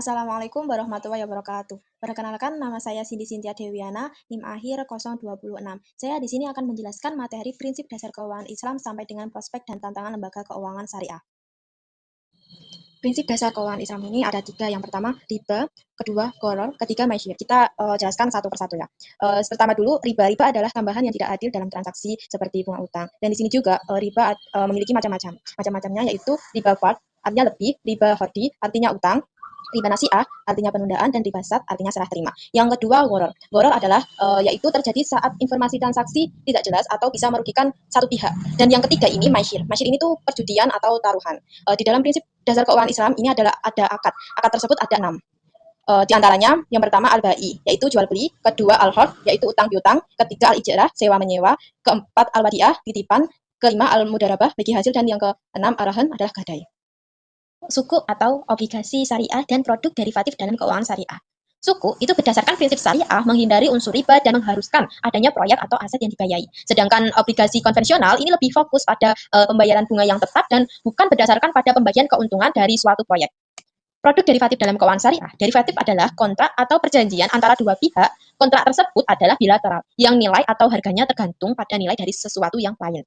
Assalamualaikum warahmatullahi wabarakatuh. Perkenalkan, nama saya Cindy Cynthia Dewiana, NIM akhir 026. Saya di sini akan menjelaskan materi prinsip dasar keuangan Islam sampai dengan prospek dan tantangan lembaga keuangan syariah. Prinsip dasar keuangan Islam ini ada 3. Yang pertama, riba, kedua, gharar, ketiga, maisir. Kita jelaskan satu persatu ya. Pertama dulu, riba. Riba adalah tambahan yang tidak adil dalam transaksi seperti bunga utang. Dan di sini juga riba memiliki macam-macam. Macam-macamnya yaitu riba fard, artinya lebih, riba hordi, artinya utang, riba nasi'ah, artinya penundaan, dan riba sad, artinya serah terima. Yang kedua, gharar. Gharar adalah yaitu terjadi saat informasi transaksi tidak jelas atau bisa merugikan satu pihak. Dan yang ketiga ini maisir. Maisir ini tuh perjudian atau taruhan. Di dalam prinsip dasar keuangan Islam ini adalah ada akad. Akad tersebut ada 6. Di antaranya yang pertama al-ba'i, yaitu jual beli, kedua al-hard, yaitu utang piutang, ketiga al-ijrah, sewa menyewa, keempat al-wadi'ah, titipan, kelima al-mudarabah, bagi hasil, dan yang keenam arahan adalah gadai. Sukuk atau obligasi syariah dan produk derivatif dalam keuangan syariah. Sukuk itu berdasarkan prinsip syariah menghindari unsur riba dan mengharuskan adanya proyek atau aset yang dibiayai. Sedangkan obligasi konvensional ini lebih fokus pada pembayaran bunga yang tetap dan bukan berdasarkan pada pembagian keuntungan dari suatu proyek. Produk derivatif dalam keuangan syariah. Derivatif adalah kontrak atau perjanjian antara dua pihak. Kontrak tersebut adalah bilateral, yang nilai atau harganya tergantung pada nilai dari sesuatu yang lain.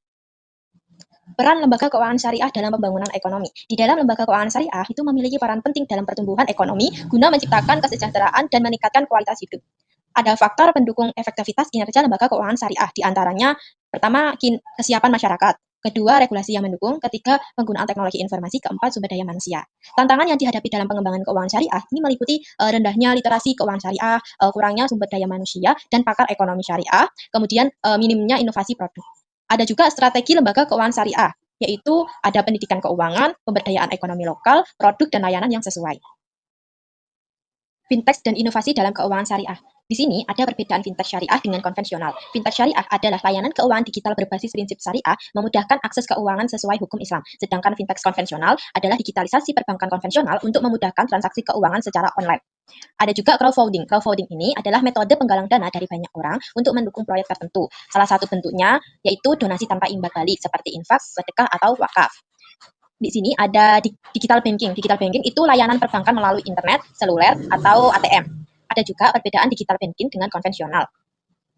Peran lembaga keuangan syariah dalam pembangunan ekonomi. Di dalam lembaga keuangan syariah itu memiliki peran penting dalam pertumbuhan ekonomi guna menciptakan kesejahteraan dan meningkatkan kualitas hidup. Ada faktor pendukung efektivitas kinerja lembaga keuangan syariah, di antaranya pertama kesiapan masyarakat, kedua regulasi yang mendukung, ketiga penggunaan teknologi informasi, keempat sumber daya manusia. Tantangan yang dihadapi dalam pengembangan keuangan syariah ini meliputi rendahnya literasi keuangan syariah, kurangnya sumber daya manusia dan pakar ekonomi syariah, kemudian minimnya inovasi produk. Ada juga strategi lembaga keuangan syariah, yaitu ada pendidikan keuangan, pemberdayaan ekonomi lokal, produk dan layanan yang sesuai. Fintech dan inovasi dalam keuangan syariah. Di sini ada perbedaan fintech syariah dengan konvensional. Fintech syariah adalah layanan keuangan digital berbasis prinsip syariah, memudahkan akses keuangan sesuai hukum Islam. Sedangkan fintech konvensional adalah digitalisasi perbankan konvensional untuk memudahkan transaksi keuangan secara online. Ada juga crowdfunding. Crowdfunding ini adalah metode penggalang dana dari banyak orang untuk mendukung proyek tertentu. Salah satu bentuknya yaitu donasi tanpa imbal balik seperti infak, sedekah, atau wakaf. Di sini ada digital banking. Digital banking itu layanan perbankan melalui internet, seluler, atau ATM. Ada juga perbedaan digital banking dengan konvensional.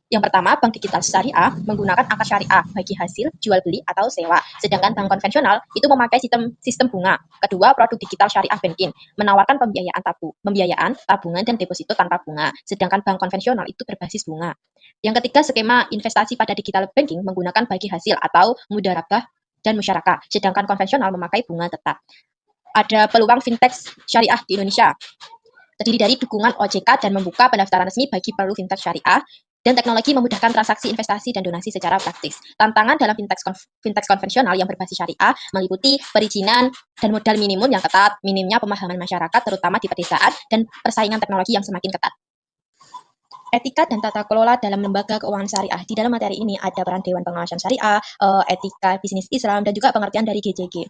Yang pertama, bank digital syariah menggunakan akad syariah bagi hasil jual beli atau sewa. Sedangkan bank konvensional itu memakai sistem bunga. Kedua, produk digital syariah banking menawarkan pembiayaan, tabungan, dan deposito tanpa bunga. Sedangkan bank konvensional itu berbasis bunga. Yang ketiga, skema investasi pada digital banking menggunakan bagi hasil atau mudarabah dan musyarakah. Sedangkan konvensional memakai bunga tetap. Ada peluang fintech syariah di Indonesia. Terdiri dari dukungan OJK dan membuka pendaftaran resmi bagi perlu fintech syariah, dan teknologi memudahkan transaksi investasi dan donasi secara praktis. Tantangan dalam fintech konvensional yang berbasis syariah meliputi perizinan dan modal minimum yang ketat, minimnya pemahaman masyarakat terutama di pedesaan, dan persaingan teknologi yang semakin ketat. Etika dan tata kelola dalam lembaga keuangan syariah. Di dalam materi ini ada peran Dewan Pengawasan Syariah, etika bisnis Islam, dan juga pengertian dari GJG.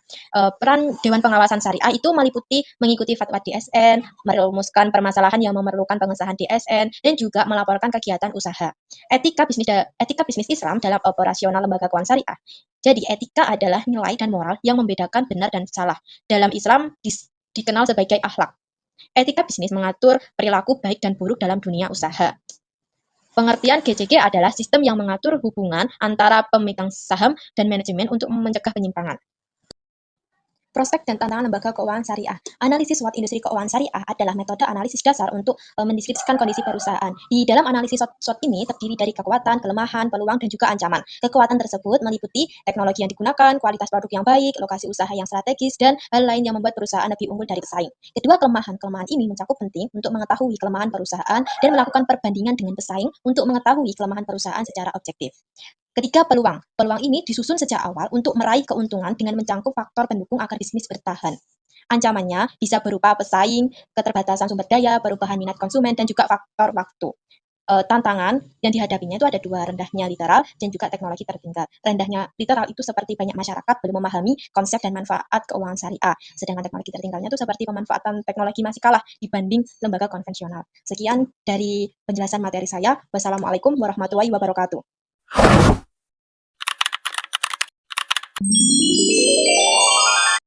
Peran Dewan Pengawasan Syariah itu meliputi mengikuti fatwa DSN, merumuskan permasalahan yang memerlukan pengesahan DSN, dan juga melaporkan kegiatan usaha. Etika bisnis Islam dalam operasional lembaga keuangan syariah. Jadi etika adalah nilai dan moral yang membedakan benar dan salah. Dalam Islam dikenal sebagai akhlak. Etika bisnis mengatur perilaku baik dan buruk dalam dunia usaha. Pengertian GJG adalah sistem yang mengatur hubungan antara pemegang saham dan manajemen untuk mencegah penyimpangan. Prospek dan tantangan lembaga keuangan syariah. Analisis SWOT industri keuangan syariah adalah metode analisis dasar untuk mendeskripsikan kondisi perusahaan. Di dalam analisis SWOT ini terdiri dari kekuatan, kelemahan, peluang, dan juga ancaman. Kekuatan tersebut meliputi teknologi yang digunakan, kualitas produk yang baik, lokasi usaha yang strategis, dan hal lain yang membuat perusahaan lebih unggul dari pesaing. Kedua, kelemahan. Kelemahan ini mencakup penting untuk mengetahui kelemahan perusahaan dan melakukan perbandingan dengan pesaing untuk mengetahui kelemahan perusahaan secara objektif. Ketiga, peluang. Peluang ini disusun sejak awal untuk meraih keuntungan dengan mencangkup faktor pendukung agar bisnis bertahan. Ancamannya bisa berupa pesaing, keterbatasan sumber daya, perubahan minat konsumen, dan juga faktor waktu. Tantangan yang dihadapinya itu ada dua, rendahnya literal dan juga teknologi tertinggal. Rendahnya literal itu seperti banyak masyarakat belum memahami konsep dan manfaat keuangan syariah. Sedangkan teknologi tertinggalnya itu seperti pemanfaatan teknologi masih kalah dibanding lembaga konvensional. Sekian dari penjelasan materi saya. Wassalamualaikum warahmatullahi wabarakatuh.